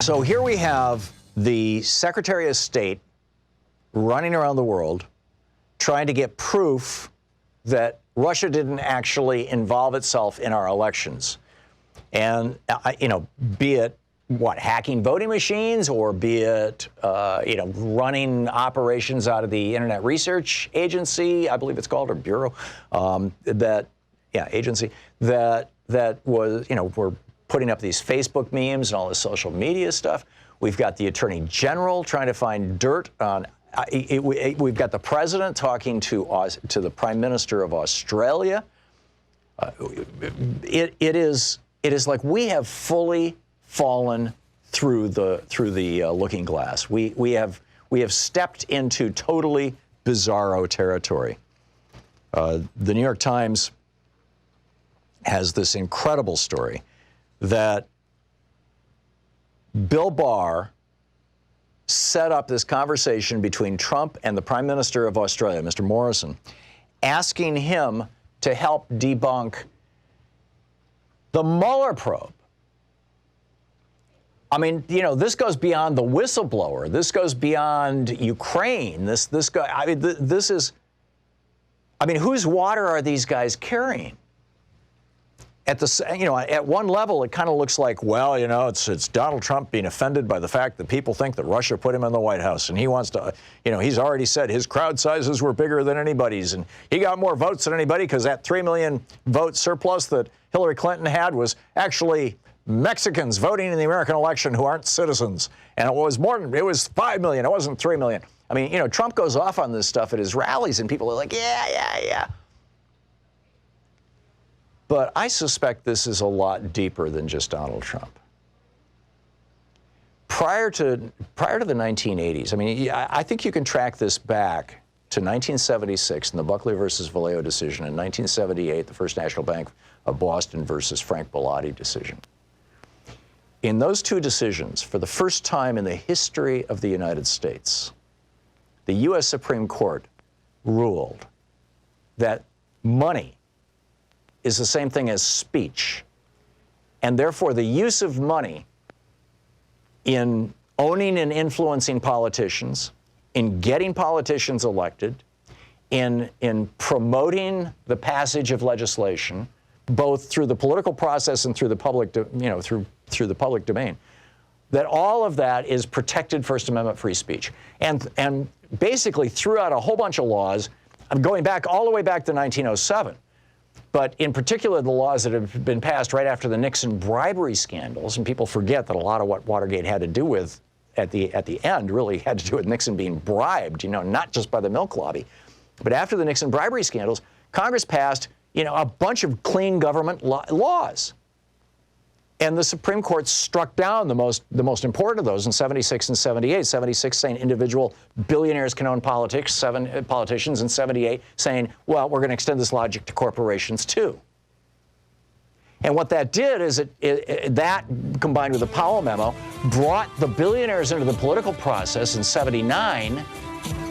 So here we have the Secretary of State running around the world trying to get proof that Russia didn't actually involve itself in our elections. And, be it, hacking voting machines, or be it, running operations out of the Internet Research Agency, I believe it's called, or Bureau, agency, that was, we're putting up these Facebook memes and all this social media stuff. We've got the Attorney General trying to find dirt on. We've got the President talking to the Prime Minister of Australia. It is like we have fully fallen through the looking glass. We have stepped into totally bizarro territory. The New York Times has this incredible story that Bill Barr set up this conversation between Trump and the Prime Minister of Australia, Mr. Morrison, asking him to help debunk the Mueller probe. I mean, this goes beyond the whistleblower. This goes beyond Ukraine. This is, whose water are these guys carrying? At one level, it kind of looks like, it's Donald Trump being offended by the fact that people think that Russia put him in the White House, and he wants to, he's already said his crowd sizes were bigger than anybody's, and he got more votes than anybody because that 3 million vote surplus that Hillary Clinton had was actually Mexicans voting in the American election who aren't citizens, and it was 5 million, it wasn't 3 million. Trump goes off on this stuff at his rallies, and people are like, yeah. But I suspect this is a lot deeper than just Donald Trump. Prior to the 1980s, I think you can track this back to 1976 in the Buckley versus Vallejo decision, and 1978, the First National Bank of Boston versus Frank Bellotti decision. In those two decisions, for the first time in the history of the United States, the U.S. Supreme Court ruled that money is the same thing as speech, and therefore the use of money in owning and influencing politicians, in getting politicians elected, in promoting the passage of legislation, both through the political process and through the public, through the public domain, that all of that is protected First Amendment free speech, and basically threw out a whole bunch of laws. I'm going back all the way back to 1907. But in particular, the laws that have been passed right after the Nixon bribery scandals, and people forget that a lot of what Watergate had to do with at the end really had to do with Nixon being bribed, not just by the milk lobby. But after the Nixon bribery scandals, Congress passed, a bunch of clean government laws. And the Supreme Court struck down the most important of those in 76 and 78. 76 saying individual billionaires can own politicians, and 78 saying, well, we're going to extend this logic to corporations too. And what that did is that, combined with the Powell memo, brought the billionaires into the political process in 79,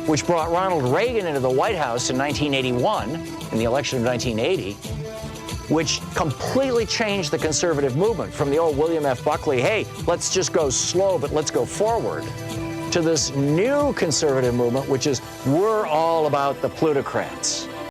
which brought Ronald Reagan into the White House in 1981, in the election of 1980, which completely changed the conservative movement from the old William F. Buckley, hey, let's just go slow, but let's go forward, to this new conservative movement, which is we're all about the plutocrats.